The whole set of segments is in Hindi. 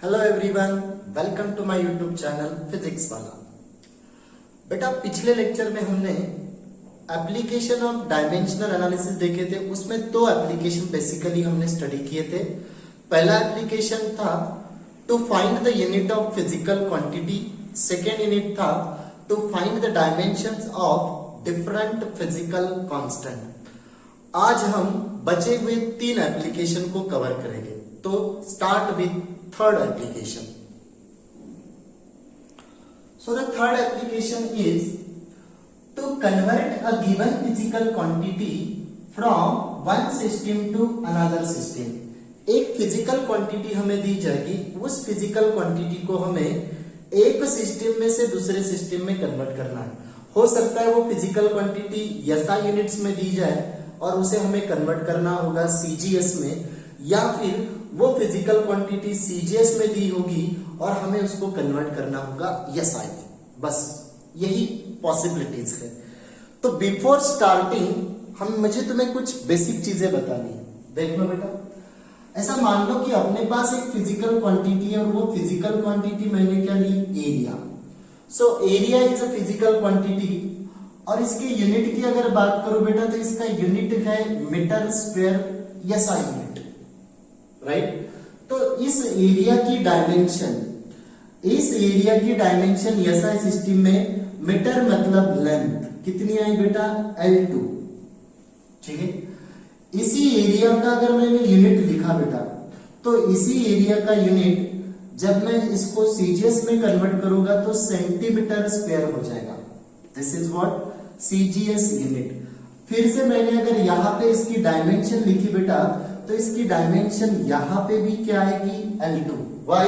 Hello everyone, welcome to my YouTube channel Physics Wallah. बेटा पिछले लेक्चर में हमने एप्लीकेशन ऑफ डायमेंशनल एनालिसिस देखे थे। उसमें दो एप्लीकेशन बेसिकली हमने स्टडी किए थे। पहला एप्लीकेशन था to find the unit of physical quantity, second unit था to find the dimensions of different physical constant. आज हम बचे हुए तीन एप्लीकेशन को कवर करेंगे। तो start with third application. So the third application is to convert a given physical quantity from one system to another system. एक फिजिकल क्वांटिटी हमें दी जाएगी, उस फिजिकल क्वांटिटी को हमें एक सिस्टम में से दूसरे सिस्टम में कन्वर्ट करना है। हो सकता है वो फिजिकल क्वांटिटी SI यूनिट्स में दी जाए और उसे हमें कन्वर्ट करना होगा CGS में, या फिर वो फिजिकल क्वांटिटी CGS में दी होगी और हमें उसको कन्वर्ट करना होगा SI में। बस यही पॉसिबिलिटीज है। तो बिफोर स्टार्टिंग मुझे तुम्हें कुछ बेसिक चीजें बतानी है। देख लो बेटा, ऐसा मान लो कि अपने पास एक फिजिकल क्वांटिटी है और वो फिजिकल क्वांटिटी मैंने क्या ली, area. So area is a physical quantity और इसकी यूनिट की अगर बात करो बेटा तो इसका यूनिट है metre square SI unit, right. तो इस एरिया की डायमेंशन SI सिस्टम में मीटर मतलब लेंथ कितनी आई बेटा, L2, ठीक है। इसी एरिया का अगर मैंने यूनिट लिखा बेटा, तो इसी एरिया का यूनिट जब मैं इसको CGS में कन्वर्ट करूंगा तो सेंटीमीटर स्क्वायर हो जाएगा। This is what CGS unit. फिर से मैंने अगर यहाँ पे इसकी डायमेंशन लिखी बेटा, तो इसकी डायमेंशन यहां पे भी क्या आएगी, L2। Why?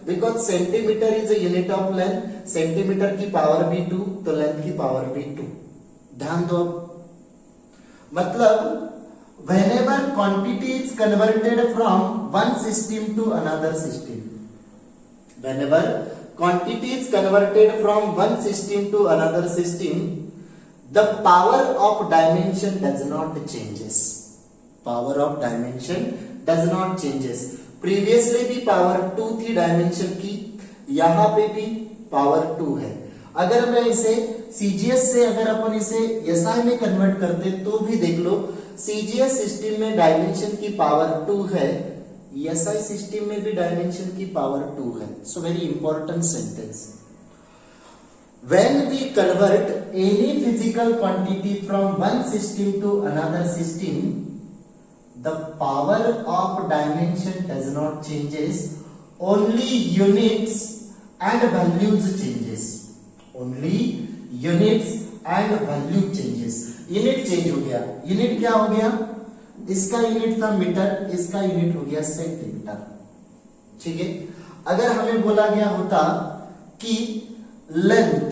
Because centimetre is a unit of length, centimetre की पावर भी 2 तो लेंथ की पावर भी 2। ध्यान दो, मतलब whenever quantity is converted from one system to another system, whenever quantity is converted from one system to another system, the power of dimension does not changes. Power of dimension does not changes. Previously भी पावर 2 थी डायमेंशन की, यहां पे भी पावर 2 है। अगर मैं इसे CGS से अगर अपन इसे SI में कन्वर्ट करते तो भी देख लो, CGS सिस्टम में डायमेंशन की पावर 2 है, SI सिस्टम में भी डायमेंशन की पावर 2 है। So very important sentence, when we convert any physical quantity from one system to another system, the power of dimension does not changes, only units and values changes, only units and value changes। Unit change हो गया। यूनिट क्या हो गया, इसका यूनिट था मीटर, इसका यूनिट हो गया सेंटीमीटर, ठीक है। अगर हमें बोला गया होता कि लेंथ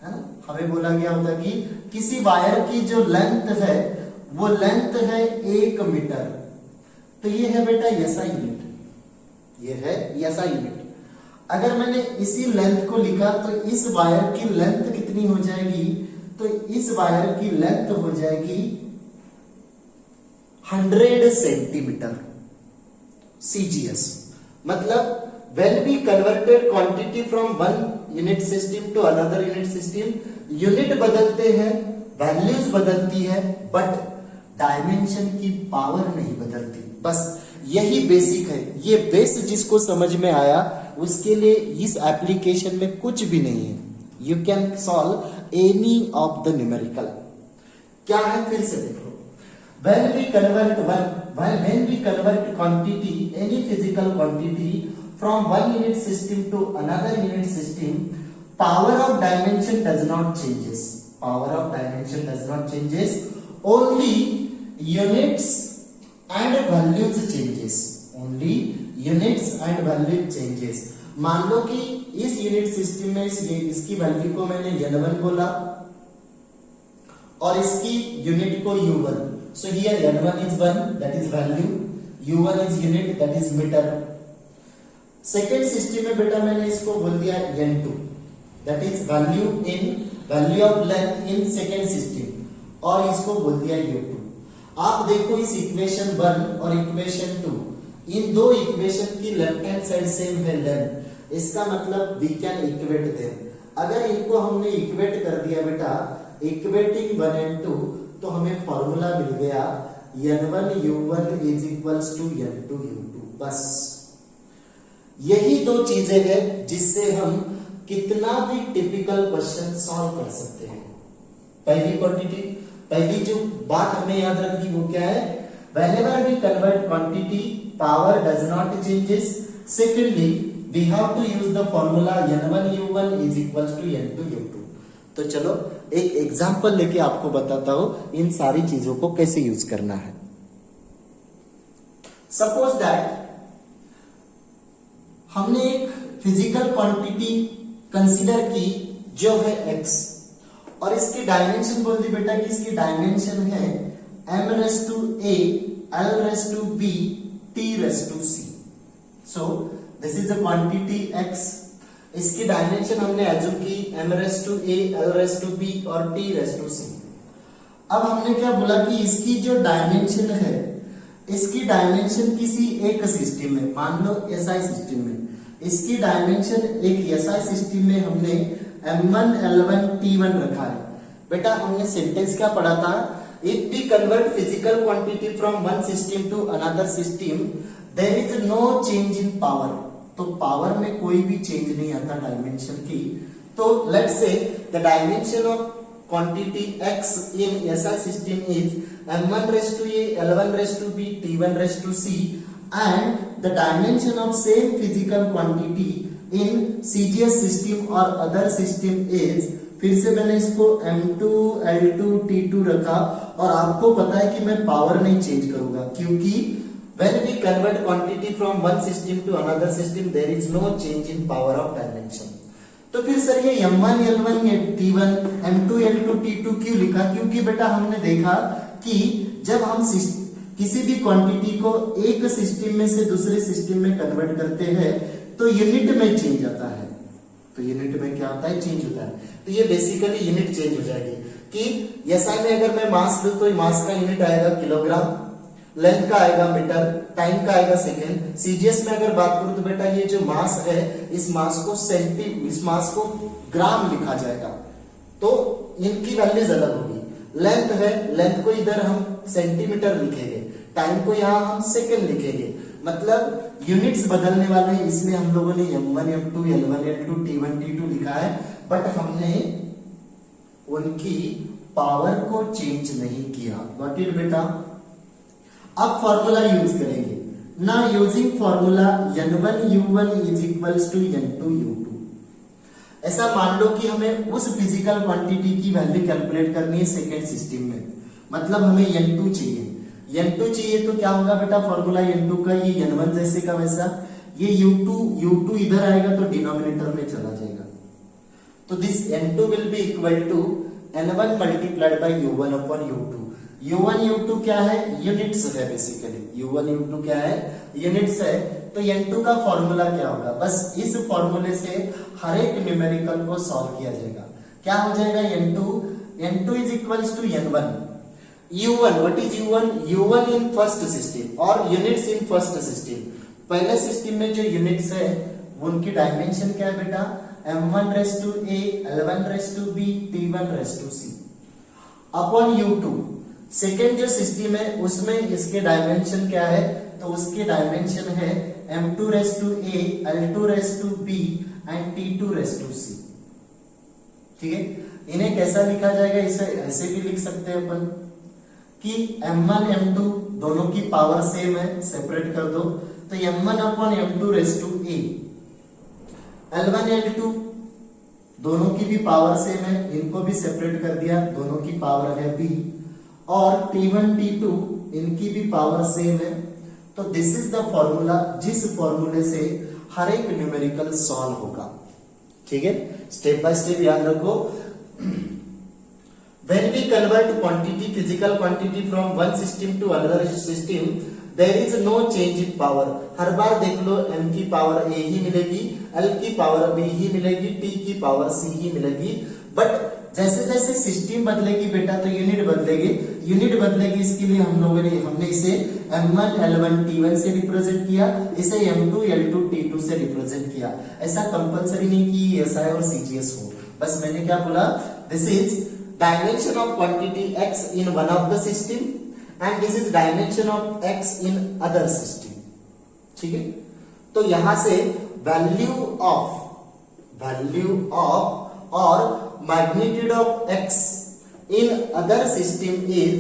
है ना, हमें बोला गया होता कि किसी वायर की जो लेंथ है वो लेंथ है 1 मीटर, तो ये है बेटा SI यूनिट, ये है SI यूनिट। अगर मैंने इसी लेंथ को लिखा तो इस वायर की लेंथ कितनी हो जाएगी, तो इस वायर की लेंथ हो जाएगी 100 सेंटीमीटर CGS। मतलब when we converted quantity from one unit system to another unit system, unit बदलते हैं, वैल्यूज बदलती है, बट डायमेंशन की पावर नहीं बदलती। बस यही बेसिक है। ये बेस जिसको समझ में आया उसके लिए इस एप्लीकेशन में कुछ भी नहीं है। You can solve any of the numerical. क्या है फिर से देखो, when we convert quantity, any physical quantity from one unit system to another unit system, power of dimension does not changes. Power of dimension does not changes, only units and values changes, only units and value changes। मान लो कि इस यूनिट सिस्टम में इसकी वैल्यू को मैंने N1 बोला और इसकी यूनिट को U1। So here N1 is 1, that is value, U1 is unit, that is meter। Second system में बेटा मैंने इसको बोल दिया N2, that is value of length in second system, और इसको बोल दिया U2। आप देखो इस इक्वेशन 1 और इक्वेशन 2, इन दो इक्वेशन की लेफ्ट हैंड साइड सेम है लेंथ, इसका मतलब वी कैन इक्वेट देम। अगर इनको हमने इक्वेट कर दिया बेटा, इक्वेटिंग 1 and 2, तो हमें फॉर्मूला मिल गया n1u1 is equals to n2u2। बस यही दो चीजें हैं जिससे हम कितना भी टिपिकल क्वेश्चन सॉल्व कर सकते हैं। पहली क्वांटिटी, पहली जो बात हमें याद रखनी वो क्या है, whenever we convert quantity power does not changes। secondly we have to use the formula n1u1 is equals to n2u2। तो चलो एक एग्जांपल लेके आपको बताता हूं इन सारी चीजों को कैसे यूज करना है। सपोज दैट हमने एक फिजिकल क्वांटिटी कंसीडर की जो है x, और इसकी डायमेंशन बोल दी बेटा कि इसकी डायमेंशन है m raise to a l raise to b t raise to c। So this is the quantity x, इसकी डायमेंशन हमने एज्यूम की m raise to a l raise to b और t रेस टू c। अब हमने क्या बोला कि इसकी जो डायमेंशन है, इसकी डायमेंशन किसी एक सिस्टम में, मान लो SI सिस्टम में, इसकी डायमेंशन एक SI सिस्टम में हमने m1 l1 t1 रखा है। बेटा हमने सेंटेंस क्या पढ़ा था, if we convert physical quantity from one system to another system there is no change in power. तो पावर में कोई भी चेंज नहीं आता डायमेंशन की। तो let's say the dimension of quantity x in SI system is m1 raised to a, l1 raised to b, t1 raised to c, and the dimension of same physical quantity in CGS system or other system is, फिर से मैंने इसको m2 l2 t2 रखा, और आपको पता है कि मैं पावर नहीं चेंज करूंगा क्योंकि when we convert quantity from one system to another system there is no change in power of dimension। तो फिर सर ये m1 l1 t1 m2 l2 t2 क्यों लिखा, क्योंकि बेटा हमने देखा कि जब हम किसी भी क्वांटिटी को एक सिस्टम में से दूसरे सिस्टम में कन्वर्ट करते हैं तो यूनिट में चेंज आता है। तो यूनिट में क्या होता है, चेंज होता है। तो ये बेसिकली यूनिट चेंज हो जाएगी कि SI में अगर मैं मास लूं तो मास का यूनिट आएगा किलोग्राम, लेंथ का आएगा मीटर, टाइम का आएगा सेकेंड। CGS में अगर बात करूं तो बेटा ये जो मास है इस मास को ग्राम लिखा जाएगा, तो इनकी वैल्यूज अलग होगी। लेंथ है, लेंथ को इधर हम सेंटीमीटर लिखेंगे, टाइम को यहाँ हम सेकेंड लिखेंगे, मतलब यूनिट्स बदलने वाले हैं। इसलिए हम लोगों ने m1 m2 l1 l2 t1 t2 लिखा है, बट हमने उनकी पावर को चेंज नहीं किया। गॉट इट बेटा। अब फॉर्मूला यूज करेंगे ना, using formula n1 u1 is equals to n2 u2। ऐसा मान लो कि हमें उस फिजिकल क्वांटिटी की वैल्यू कैलकुलेट करनी है सेकेंड सिस्टम में, मतलब हमें n2 चाहिए। n2 चाहिए तो क्या होगा बेटा, फॉर्मूला n2 का ये n1 जैसे का वैसा, ये u2 इधर आएगा तो डिनोमिनेटर में चला जाएगा। तो this n2 will be equal to n1 multiplied by u1 upon u2। u1 u2 क्या है, यूनिट्स है बेसिकली। u1 u2 क्या है, यूनिट्स है। तो n2 का फॉर्मूला क्या होगा, बस इस फॉर्मूले से हर एक न्यूमेरिकल को सॉल्व किया जाएगा। क्या हो जाएगा, n2 is equals to n1 u1। What is u1, u1 in first system और यूनिट्स इन फर्स्ट सिस्टम। पहले सिस्टम में जो यूनिट्स है उनकी डायमेंशन क्या है बेटा, m1 raise to a, l1 raise to b, t1 raise to c upon u2। Second जो सिस्टम है उसमें इसके डायमेंशन क्या है, तो उसके डायमेंशन है m2 raise to a, l2 raise to b and t2 raise to c। ठीक है, इन्हें कैसा लिखा जाएगा, इसे ऐसे भी लिख सकते हैं अपन कि m1 m2 दोनों की पावर सेम है, सेपरेट कर दो, तो m1 upon m2 raise to a, l1 l2 दोनों की भी पावर सेम है, इनको भी सेपरेट कर दिया, दोनों की पावर है b, और t1 t2 इनकी भी पावर सेम है। तो दिस इज द फॉर्मूला, जिस फॉर्मूले से हर एक न्यूमेरिकल सॉल्व होगा। ठीक है, स्टेप बाय स्टेप याद रखो। When we convert quantity, physical quantity from one system to another system, there is no change in power। हर बार देख लो m की पावर a ही मिलेगी, l की पावर b ही मिलेगी, t की पावर c ही मिलेगी, बट जैसे जैसे सिस्टम बदलेगी बेटा तो यूनिट बदलेगी, यूनिट बदलेगी, इसके लिए हमने इसे m1 l1 t1 से रिप्रेजेंट किया, इसे m2 l2 t2 से रिप्रेजेंट किया। ऐसा कंपलसरी नहीं कि SI और CGS हो, बस मैंने क्या बोला, this is dimension of quantity x in one of the system and this is dimension of x in other system. ठीक है, तो यहां से वैल्यू ऑफ और magnitude of x in other system is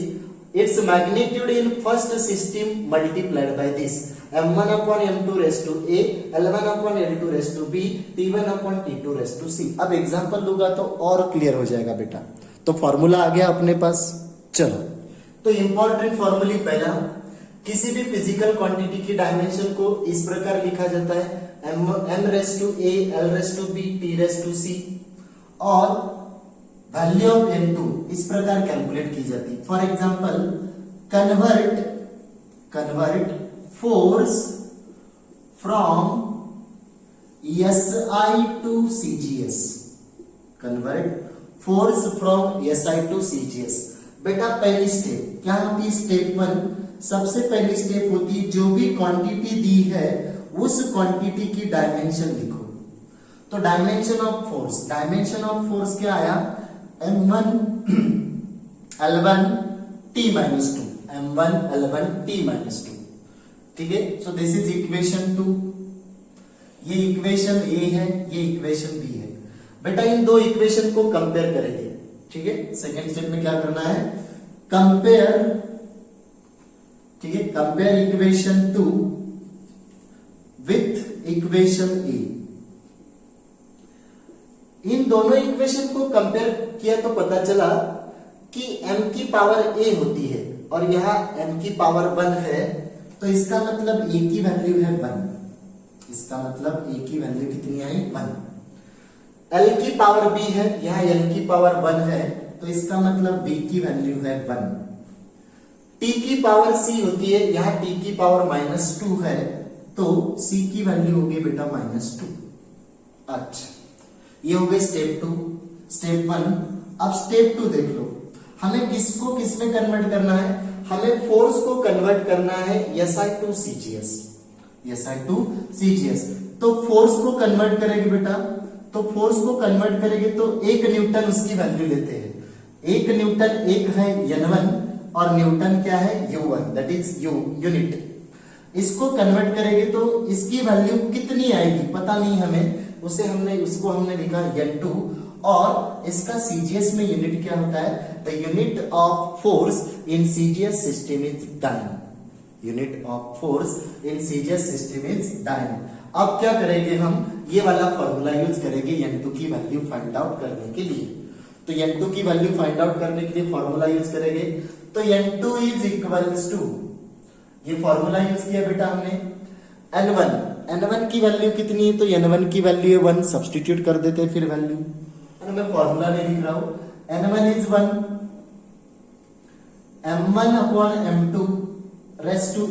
its magnitude in first system multiplied by this m1 upon m2 raised to a, l1 upon l2 raised to b, t1 upon t2 raised to c। अब एग्जांपल दूंगा तो और क्लियर हो जाएगा बेटा। तो फॉर्मूला आ गया अपने पास। चलो, तो इंपॉर्टेंट फॉर्मूला पहला, किसी भी फिजिकल क्वांटिटी की डायमेंशन को इस प्रकार लिखा जाता है m rest to a, l rest to b, t rest to c, और वैल्यू ऑफ n2 इस प्रकार कैलकुलेट की जाती है। For example, convert force from SI to CGS, convert force from SI to CGS। बेटा पहली स्टेप क्या होती है, स्टेप 1, सबसे पहली स्टेप होती है जो भी क्वांटिटी दी है उस क्वांटिटी की डायमेंशन लिखो। तो डायमेंशन ऑफ फोर्स क्या आया, m1 l1 t minus 2, m1 l1 t minus 2। ठीक है, सो दिस इज इक्वेशन 2, ये इक्वेशन A है, ये इक्वेशन B है। बेटा इन दो इक्वेशन को कंपेयर करेंगे। ठीक है, सेकेंड स्टेप में क्या करना है, कंपेयर। ठीक है, compare equation 2 with equation A। इन दोनों इक्वेशन को कंपेयर किया तो पता चला कि m की पावर a होती है और यहाँ m की पावर 1 है, तो इसका मतलब a की वैल्यू है 1। इसका मतलब a की वैल्यू कितनी आई, 1। l की पावर b है, यहाँ l की पावर 1 है, तो इसका मतलब b की वैल्यू है 1। t की पावर c होती है, यहाँ t की पावर -2 है, तो c की वैल्यू होगी बेटा -2। अच्छा, ये हो गई स्टेप 2, स्टेप 1। अब स्टेप 2 देख लो, हमें किसको किस में कन्वर्ट करना है, हमें फोर्स को कन्वर्ट करना है SI to CGS, SI to CGS। तो फोर्स को कन्वर्ट करेंगे बेटा, तो फोर्स को कन्वर्ट करेंगे तो 1 न्यूटन उसकी वैल्यू लेते हैं। 1 न्यूटन एक है N1 और न्यूटन क्या है U1, दैट इज यूनिट। इसको कन्वर्ट करेंगे तो इसकी वैल्यू कितनी आएगी पता नहीं हमें, उसको हमने लिखा N2, और इसका CGS में यूनिट क्या होता है, the unit of force in CGS system is dyne. Unit of force in CGS system is dyne. अब क्या करेंगे, हम ये वाला फॉर्मूला यूज करेंगे N2 की वैल्यू फाइंड आउट करने के लिए। तो N2 की वैल्यू फाइंड आउट करने के लिए फॉर्मूला यूज करेंगे, तो N2 इज इक्वल्स टू, ये फॉर्मूला यूज किया बेटा हमने, N1 की वैल्यू कितनी है, तो N1 की वैल्यू है 1, सब्स्टिट्यूट कर देते हैं फिर वैल्यू, मैं फॉर्मूला नहीं लिख रहा हूं। N1 is 1, m1 upon m2 rest to a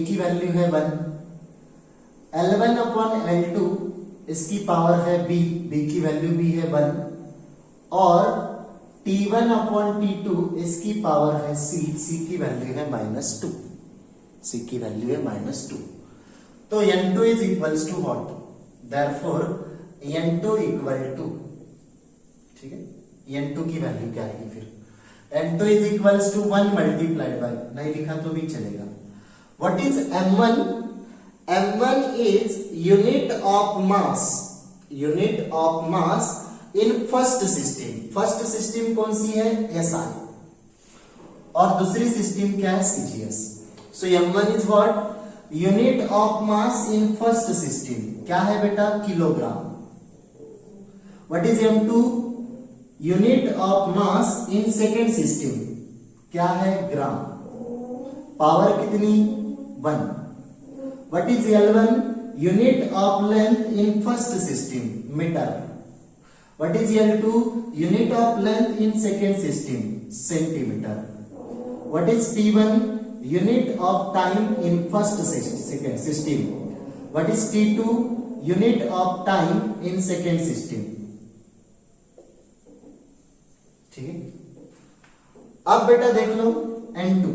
की वैल्यू है 1, l1 अपॉन l2 इसकी पावर है b की वैल्यू भी है 1, और t1 अपॉन t2 इसकी पावर है c की वैल्यू है -2, c की वैल्यू है -2। तो N2 is equals to what? Therefore N2 equal to, ठीक है, N2 की वैल्यू क्या आएगी फिर, N2 is equals to 1 multiplied by, नहीं लिखा तो भी चलेगा। What is M1? M1 is unit of mass in first system। First system कौन सी है, SI, और दूसरी सिस्टम क्या है, CGS। So M1 is what? Unit of mass in first system क्या है बेटा, kilogram. What is M2? Unit of mass in second system क्या है, ग्राम। पावर कितनी, 1। What is L1? Unit of length in first system, metre. What is L2? Unit of length in second system, centimetre. What is T1? unit of time in first second system. What is T2? unit of time in second system. ठीक है। अब बेटा देख लो N2,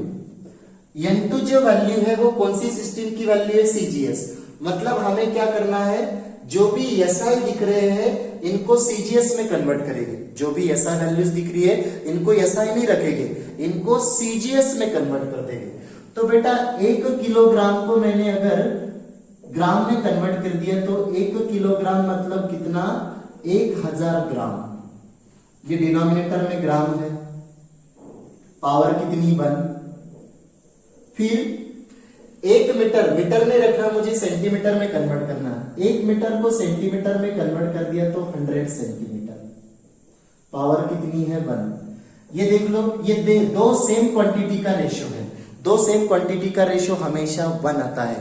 N2 जो वैल्यू है वो कौन सी सिस्टम की वैल्यू है? CGS। मतलब हमें क्या करना है, जो भी SI दिख रहे हैं इनको CGS में कन्वर्ट करेंगे। जो भी SI वैल्यूज दिख रही है इनको SI नहीं रखेंगे, इनको CGS में कन्वर्ट कर देंगे। तो बेटा 1 किलोग्राम को मैंने अगर ग्राम में कन्वर्ट कर दिया तो 1 किलोग्राम मतलब कितना? 1000 ग्राम। ये डिनोमिनेटर में ग्राम है, पावर कितनी? 1। फिर 1 मीटर, मीटर में रखना, मुझे सेंटीमीटर में कन्वर्ट करना है। 1 मीटर को सेंटीमीटर में कन्वर्ट कर दिया तो 100 सेंटीमीटर, पावर कितनी है? 1। ये देख लो, ये दो सेम क्वांटिटी का रेशियो है, दो सेम क्वांटिटी का रेशियो हमेशा 1 आता है।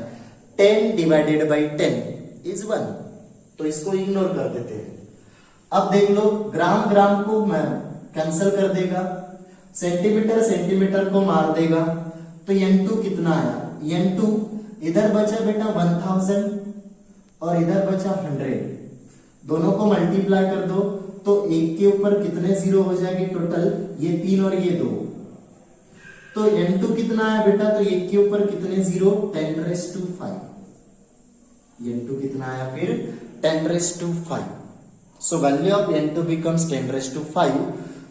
10 डिवाइडेड बाई 10 इज 1, तो इसको इग्नोर कर देते हैं। अब देख लो, ग्राम ग्राम को कैंसिल कर देगा, सेंटीमीटर सेंटीमीटर को मार देगा, तो N2 कितना आया? N2 इधर बचा बेटा 1000 और इधर बचा 100, दोनों को मल्टीप्लाई कर दो तो एक के ऊपर कितने जीरो हो जाएंगे टोटल? ये 3 और ये 2, तो N2 कितना आया बेटा? तो एक के ऊपर कितने जीरो? 10⁵. N2 कितना आया फिर? 10⁵. So value of N2 becomes 10⁵.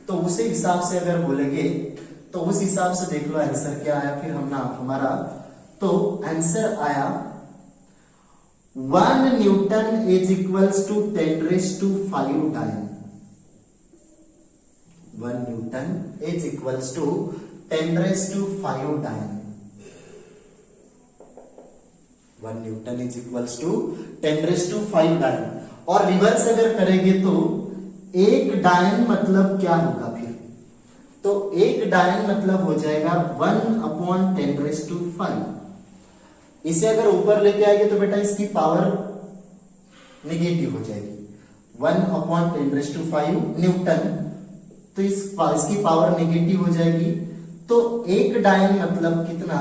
तो उसी हिसाब से अगर बोलेंगे तो उस हिसाब से देख लो आंसर क्या आया फिर हमारा। तो आंसर आया 1 न्यूटन इज इक्वल्स टू 10⁵ डायन। 1 न्यूटन इज इक्वल्स टू 10⁵ डायन। 1 न्यूटन इज इक्वल्स टू 10⁵ डायन। और रिवर्स अगर करेंगे तो 1 डायन मतलब क्या होगा फिर? तो 1 डायन मतलब हो जाएगा 1/10⁵. इसे अगर ऊपर लेके आएंगे तो बेटा इसकी पावर नेगेटिव हो जाएगी। 1/10⁵ न्यूटन, तो इसकी पावर नेगेटिव हो जाएगी। तो 1 डायन मतलब कितना?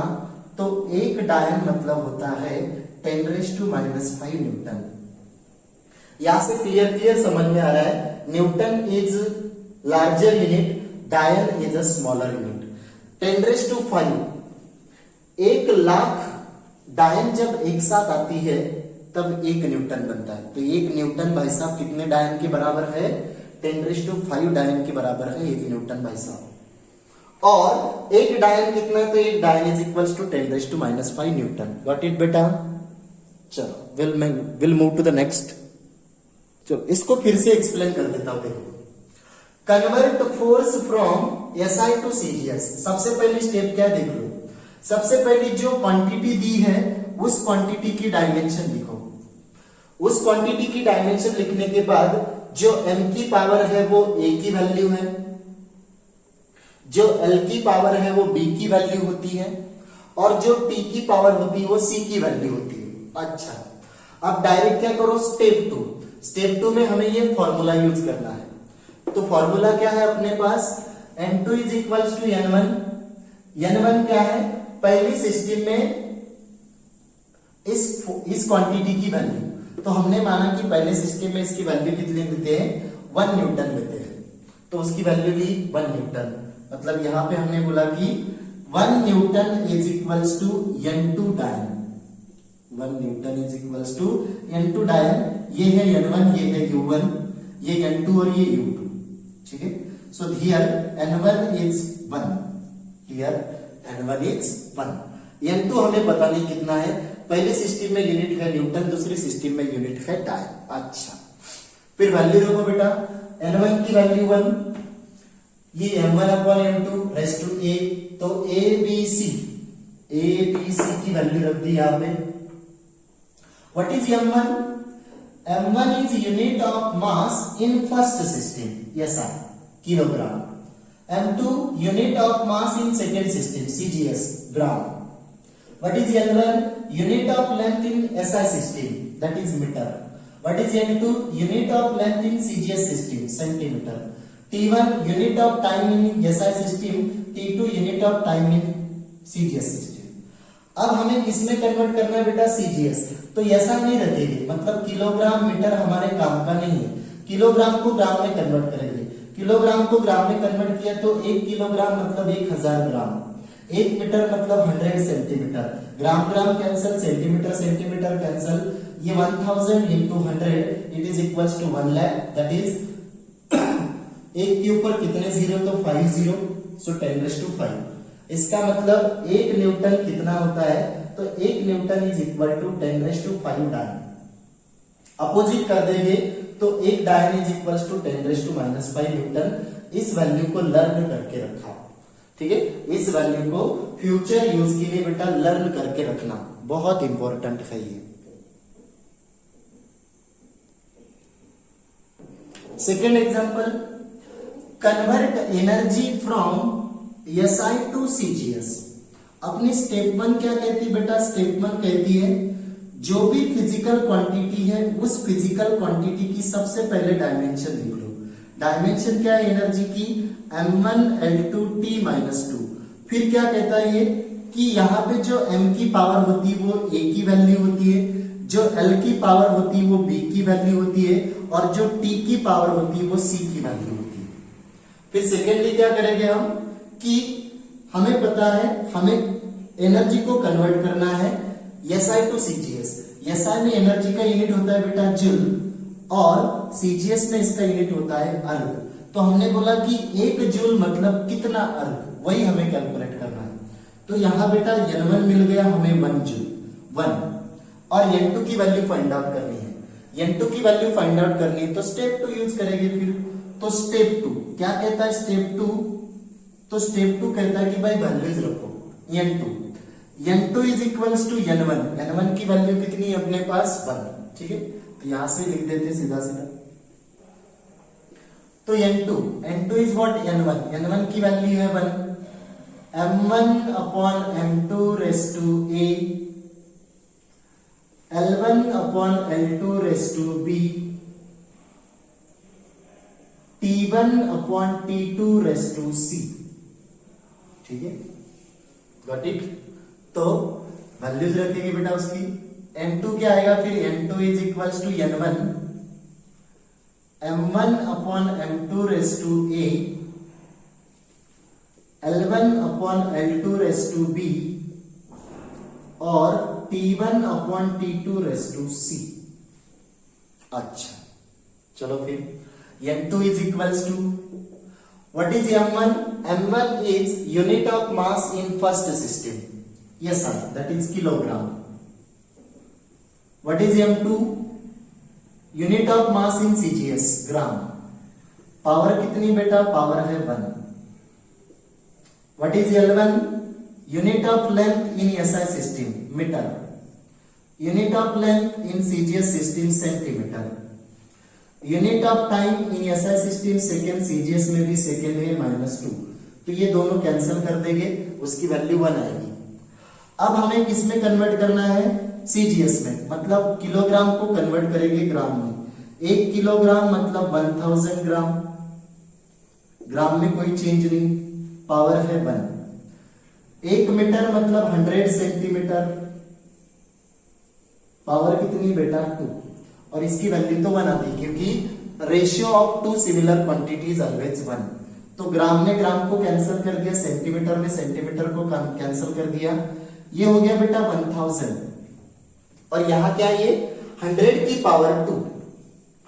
तो 1 डायन मतलब होता है 10⁻⁵ न्यूटन। यहां से क्लियर समझ में आ रहा है, न्यूटन इज लार्जर यूनिट, डायन इज अ स्मॉलर यूनिट। 10⁵, 1,00,000 डायन जब एक साथ आती है तब 1 न्यूटन बनता है। तो 1 न्यूटन भाई साहब कितने डायन के बराबर है? 10⁵ डायन के बराबर है 1 न्यूटन भाई साहब। और 1 डायन कितना है? तो 1 dyne is equals to 10⁻⁵ newton. Got it बेटा? चलो will move to the next. चलो इसको फिर से एक्सप्लेन कर देता हूं। देखो, convert force from SI to CGS। सबसे पहली स्टेप क्या देख लो, सबसे पहली जो क्वांटिटी दी है उस क्वांटिटी की डायमेंशन लिखो। उस क्वांटिटी की डायमेंशन लिखने के बाद जो m की पावर है वो a की वैल्यू है, जो l की पावर है वो b की वैल्यू होती है, और जो t की पावर होती है वो c की वैल्यू होती है। अच्छा, अब डायरेक्ट क्या करो? स्टेप 2। स्टेप 2 में हमें ये फॉर्मूला यूज करना है। तो फॉर्मूला क्या है अपने पास? N2 is equals to N1। N1 क्या है? पहली सिस्टम में इस क्वांटिटी की वैल्यू, तो हमने माना कि पहले सिस्टम में इसकी वैल्यू कितनी लेते हैं? 1 न्यूटन लेते हैं, तो उसकी वैल्यू ली 1 न्यूटन। मतलब यहां पे हमने बोला कि 1 Newton is equals to N2 डायन। 1 Newton is equals to N2 डायन। ये है N1, ये है U1, ये N2 और ये U2। ठीक है, so here N1 is 1, here N1 is 1। N2 हमें पता नहीं कितना है, पहले सिस्टम में यूनिट है न्यूटन, दूसरी सिस्टम में यूनिट है डायन। अच्छा, फिर वैल्यू रखो बेटा, N1 की वैल्यू 1, ये M1/M2 रेज़ टू a, तो ABC की वैल्यू रख दी यहां पे। What is M1? M1 is unit of mass in first system, SI, kilogram. M2 unit of mass in second system, CGS, gram. What is N1? Unit of length in SI system, that is meter. What is N2? Unit of length in CGS system, centimeter. T1 unit of time in SI system, T2 unit of time in CGS system. अब हमें किसमें कन्वर्ट करना है बेटा? CGS। तो ऐसा नहीं रखेंगे, मतलब किलोग्राम मीटर हमारे काम का नहीं है, किलोग्राम को ग्राम में कन्वर्ट करेंगे, किलोग्राम को ग्राम में कन्वर्ट किया तो 1 किलोग्राम मतलब 1000 ग्राम, 1 मीटर मतलब 100 centimetre, gram gram cancel, centimetre centimetre cancel, ये 1000 into 100 it is equals to 1 lakh, that is एक के ऊपर कितने जीरो, तो 5 जीरो, सो 10⁵. इसका मतलब 1 न्यूटन कितना होता है, तो 1 न्यूटन इज इक्वल टू 10⁵ डायन. अपोजिट कर देंगे तो 1 dyne is equals to 10⁻⁵ Newton. इस वैल्यू को लर्न करके रखा, ठीक है, इस वैल्यू को फ्यूचर यूज के लिए बेटा लर्न करके रखना, बहुत इंपॉर्टेंट है ये. Second example, convert energy from SI to CGS. अपनी स्टेप 1 क्या कहती है बेटा, स्टेप 1 कहती है जो भी फिजिकल क्वांटिटी है उस फिजिकल क्वांटिटी की सबसे पहले डायमेंशन लिख लो. डायमेंशन क्या है एनर्जी की, m1L2T-2. फिर क्या कहता है ये कि यहाँ पे जो m की पावर होती है वो a की वैल्यू होती है, जो l की पावर होती है वो b की वैल्यू होती है, और जो t की पावर होती है वो c की वैल्यू होती है. फिर सेकेंडली क्या करेंगे हम कि हमें पता है हमें एनर्जी को कन्वर्ट करना है SI टू CGS. SI में एनर्जी का यूनिट होता है बेटा जूल और CGS में इसका यूनिट होता है अर्ग. तो हमने बोला कि 1 जूल मतलब कितना अर्ग, वही हमें कैलकुलेट करना है. तो यहाँ बेटा N1 मिल गया हमें 1 जूल 1, और N2 की वैल्यू फाइंड आउट करनी है. N2 की वैल्यू फाइंड आउट करनी है तो स्टेप 2 यूज करेंगे. फिर तो स्टेप 2 क्या कहता है, स्टेप 2, तो स्टेप 2 कहता है कि भाई वैल्यूज रखो. N2 is equals to N1. N1 की वैल्यू कितनी है अपने पास 1, ठीक है, तो यहां से लिख देते सीधा सीधा. तो N2 इज व्हाट, N1 की वैल्यू है 1, m1 upon m2 raise to a, L1 upon L2 raise to b, T1 upon T2 raise to c. ठीक है, गॉट इट. तो वैल्यूज रखेंगे बेटा उसकी. m2 क्या आएगा फिर, m2 is equals to n1 m1 upon m2 raise to a, L1 upon L2 raise to b, और T1 upon T2 raise to c. अच्छा चलो फिर m2 is equals to, what is m1? m1 is unit of mass in first system, yes sir, that is kilogram. What is m2? unit of mass in CGS, gram. Power कितनी बेटा, पावर है 1. What is L1? unit of length in SI system, metre. unit of length in CGS system, centimetre. Unit of time in SI system second, CGS में भी सेकेंड है -2. तो ये दोनों कैंसिल कर देंगे, उसकी वैल्यू 1 आएगी. अब हमें किस में कन्वर्ट करना है, CGS में, मतलब किलोग्राम को कन्वर्ट करेंगे ग्राम में. 1 किलोग्राम मतलब 1000 ग्राम, ग्राम में कोई चेंज नहीं, पावर है 1. 1 मीटर मतलब 100 सेंटीमीटर, पावर कितनी बेटा 2, और इसकी वैल्यू तो 1 आती है क्योंकि ratio of 2 similar quantities always 1. तो ग्राम में ग्राम को कैंसिल कर दिया, सेंटीमीटर में सेंटीमीटर को कैंसिल कर दिया, ये हो गया बेटा 1000. और यहाँ क्या, ये 100 की पावर 2,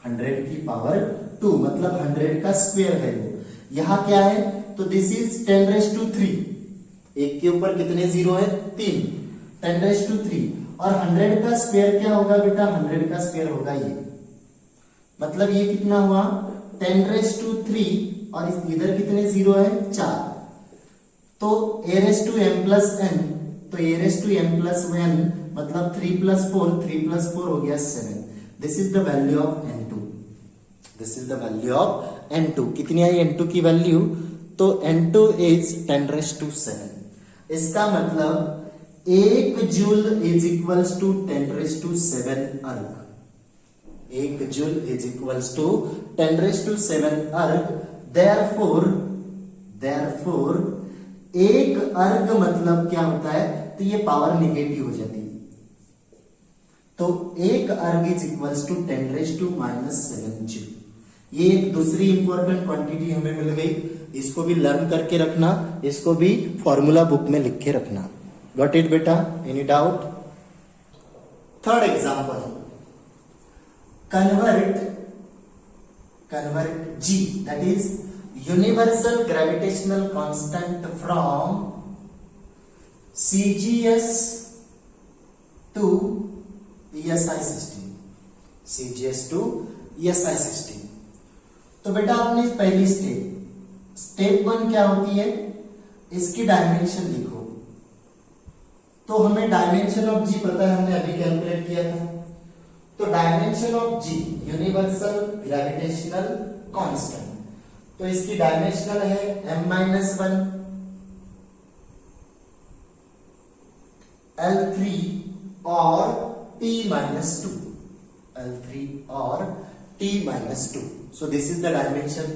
100 की पावर 2 मतलब 100 का स्क्वायर है वो. यहाँ क्या है, तो दिस इज 10⁻3. 1 के ऊपर कितने जीरो है, 3, 10⁻3. और 100 का स्क्वायर क्या होगा बेटा, 100 का स्क्वायर होगा ये, मतलब ये कितना हुआ 10⁻3, और इधर कितने जीरो है 4. तो a⁻m+n, तो a⁻m+n मतलब 3 + 4, 3 + 4 हो गया 7. This is the value of n2. This is the value of n2. कितनी आई n2 की वैल्यू, तो n2 इज 10⁻7. इसका मतलब 1 जूल इज इक्वल्स टू 10⁻7 अर्ग. 1 जूल इज इक्वल्स टू 10⁻7 अर्ग. देयरफॉर 1 अर्ग मतलब क्या होता है, तो ये पावर नेगेटिव हो जाती है. तो 1 अर्ग इज इक्वल्स टू 10⁻⁻7 जूल. ये एक दूसरी इंपॉर्टेंट क्वांटिटी हमें मिल गई, इसको भी लर्न करके रखना, इसको भी फॉर्मूला बुक में लिख के रखना। गॉट इट बेटा? Any doubt? Third example, convert G, that is universal gravitational constant from CGS to ESI system, CGS to ESI system। तो बेटा आपने पहली स्टेप 1 क्या होती है, इसकी डायमेंशन लिखो। तो हमें डायमेंशन ऑफ G पता है, हमने अभी कैलकुलेट किया था। तो dimension of G universal gravitational constant, तो इसकी डायमेंशनल है m-1 L3 और t-2, L3 और t-2। So this is the dimension.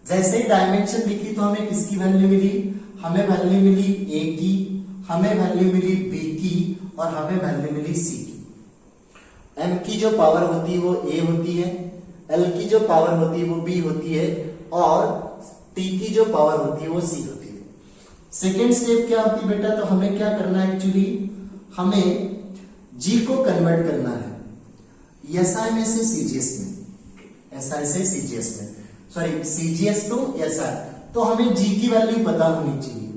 जैसे ही डायमेंशन लिखी तो हमें किसकी वैल्यू मिली, हमें वैल्यू मिली A की, हमें वैल्यू मिली B की और हमें वैल्यू मिली C की। m की जो पावर होती है वो a होती है, l की जो पावर होती है वो b होती है और t की जो पावर होती है वो c होती है। सेकेंड स्टेप क्या होती है बेटा, तो हमें क्या करना है, एक्चुअली हमें g को कन्वर्ट करना है SI में से CGS में, SI से CGS में, सॉरी CGS टू SI। तो हमें g की वैल्यू पता होनी चाहिए।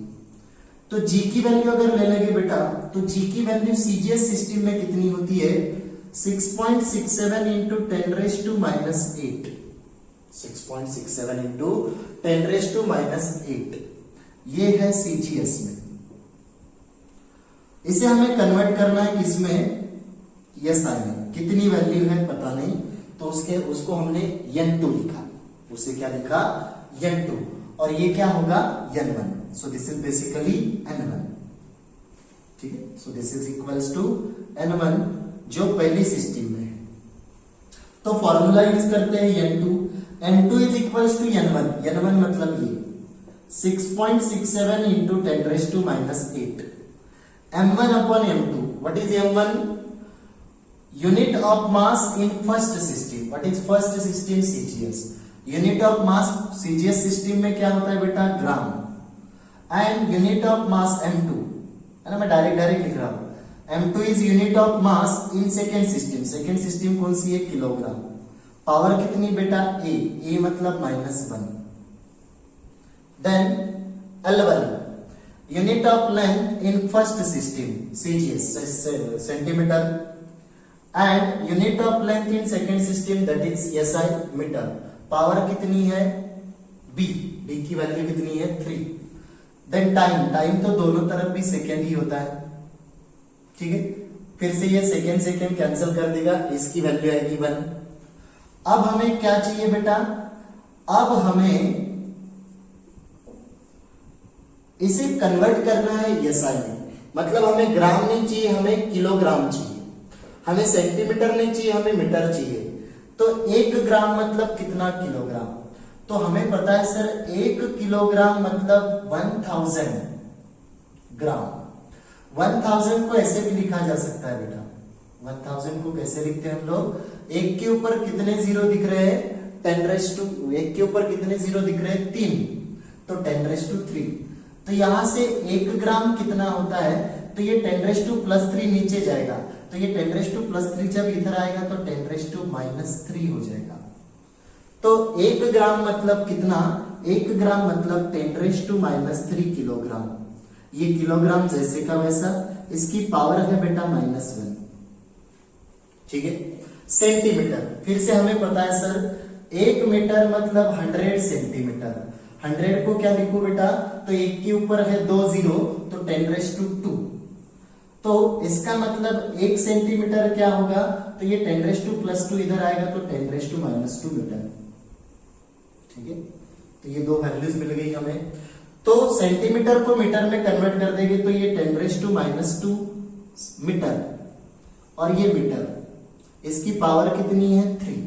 तो g की वैल्यू अगर ले लेंगे बेटा, तो g की वैल्यू CGS सिस्टम में कितनी होती है, 6.67 into 10 raised to minus 8, 6.67 into 10 raised to minus 8, ये है CGS में। इसे हमें कन्वर्ट करना है किसमें, SI में। कितनी वैल्यू है पता नहीं, तो उसको हमने N2 लिखा, उसे क्या लिखा, N2, और ये क्या होगा N1। So this is basically N1, ठीक है। So this is equals to N1 जो पहली सिस्टम में है। तो फॉर्मूला यूज करते हैं N2 is equals to N1 मतलब ये 6.67 into 10 raised to minus 8, m1 upon m2। what is m1? unit of mass in first system। what is first system? CGS। unit of mass CGS system में क्या होता है बेटा, gram. And unit of mass m2 है ना, मैं डायरेक्ट लिख रहा हूं। m2 is unit of mass in second system। second system कौन सी है, किलोग्राम। पावर कितनी बेटा, a मतलब -1। then L1 unit of length in first system CGS centimetre, and unit of length in second system that is SI metre. Power कितनी है, b की वैल्यू कितनी है, 3। then टाइम तो दोनों तरफ भी सेकेंड ही होता है, ठीक है। फिर से ये सेकेंड कैंसिल कर देगा, इसकी वैल्यू आएगी 1। अब हमें क्या चाहिए बेटा, अब हमें इसे कन्वर्ट करना है SI में। मतलब हमें ग्राम नहीं चाहिए, हमें किलोग्राम चाहिए, हमें सेंटीमीटर नहीं चाहिए, हमें मीटर चाहिए। तो 1 ग्राम मतलब कितना किलोग्राम, तो हमें पता है सर 1 किलोग्राम मतलब 1000 ग्राम। 1000 को ऐसे भी लिखा जा सकता है बेटा, 1000 को कैसे लिखते हैं हम लोग, 1 के ऊपर कितने जीरो दिख रहे हैं, 10 raised to 1 के ऊपर कितने जीरो दिख रहे हैं, 3, तो 10 raised to 3। तो यहां से 1 ग्राम कितना होता है, तो ये 10 raised to +3 नीचे जाएगा, तो ये 10 raised to +3 जब इधर आएगा तो 10 raised to -3 हो जाएगा। तो 1 ग्राम मतलब कितना, 1 ग्राम मतलब 10 raised to -3 किलोग्राम। ये किलोग्राम जैसे का वैसा, इसकी पावर है बेटा -1, ठीक है। सेंटीमीटर, फिर से हमें पता है सर 1 मीटर मतलब 100 सेंटीमीटर। 100 को क्या लिखो बेटा, तो 1 के ऊपर है 2 जीरो, तो 10 raised to 2। तो इसका मतलब 1 सेंटीमीटर क्या होगा, तो ये 10 raised to +2 इधर आएगा तो 10 raised to -2 मीटर, ठीक है। तो ये दो वैल्यूज मिल गई हमें। तो सेंटीमीटर को मीटर में कन्वर्ट कर देंगे तो ये 10 raised to -2 मीटर, और ये मीटर, इसकी पावर कितनी है 3।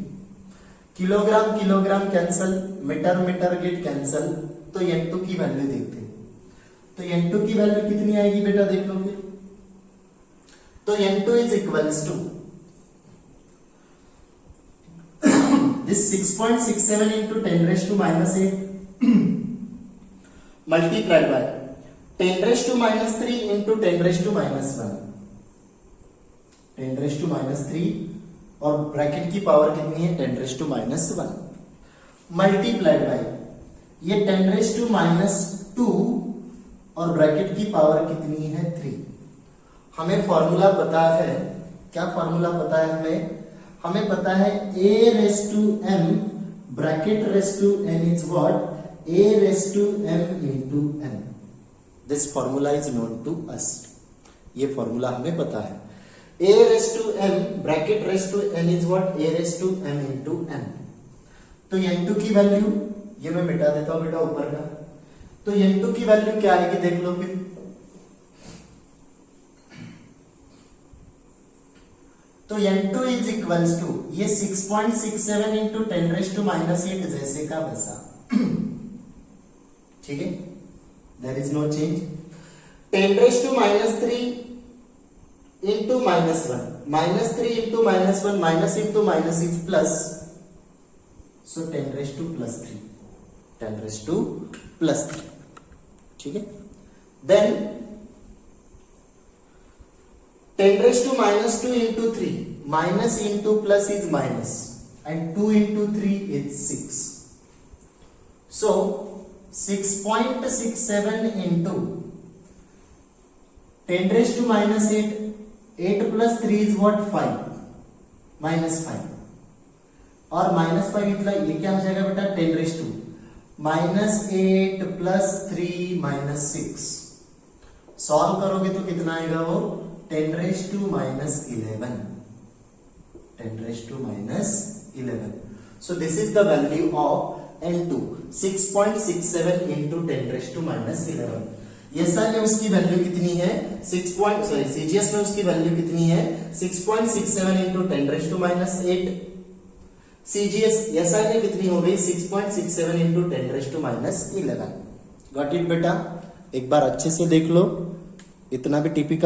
Kilogram kilogram cancel, metre metre get cancel, तो N2 की वैल्यू देखते हैं। तो N2 की वैल्यू कितनी आएगी बेटा, देख लो फिर। तो N2 is equals to this 6.67 into 10 raised to minus 8 multiplied by 10 raised to minus 3 into 10 raised to minus 1, 10 raised to minus 3 और ब्रैकेट की पावर कितनी है 10 raise to minus 1 multiplied by ये 10 रेज टू माइनस 2 और ब्रैकेट की पावर कितनी है 3। हमें फॉर्मूला पता है, क्या फॉर्मूला पता है हमें पता है a raise to m bracket raise to n is what a raise to m into n। This formula is known to us, ये फॉर्मूला हमें पता है। a raised to m bracket raised to n is what a raised to m into n। तो n2 की वैल्यू ये मैं मिटा देता हूं बेटा ऊपर का, तो n2 की वैल्यू क्या आएगी देख लो फिर। तो n2 इज इक्वल्स टू ये 6.67 इंटू 10 रेज टू माइनस 8 जैसे का वैसा, ठीक है, there is no change. 10 raise to minus 3 into minus 1, minus 3 into minus 1, minus into minus is plus, so 10 raised to plus 3, 10 raised to plus 3, ठीक है। then 10 raised to minus 2 into 3, minus into plus is minus and 2 into 3 is 6, so 6.67 into 10 raised to minus 8, 8 plus 3 is what 5 minus 5 और minus 5 इतना ये क्या हो जाएगा बेटा 10 raised to minus 8 plus 3 minus 6। Solve करोगे तो कितना आएगा वो 10 raised to minus 11, 10 raised to minus 11। so this is the value of n2 6.67 into 10 raised to minus 11। SI में उसकी वैल्यू कितनी है सीजीएस में उसकी वैल्यू कितनी है 6.67 into 10 raise to minus 8। CGS SI में कितनी हो गई 6.67 into 10 raise to minus 11। Got it बेटा, एक बार अच्छे से देख लो, इतना भी टिपिकल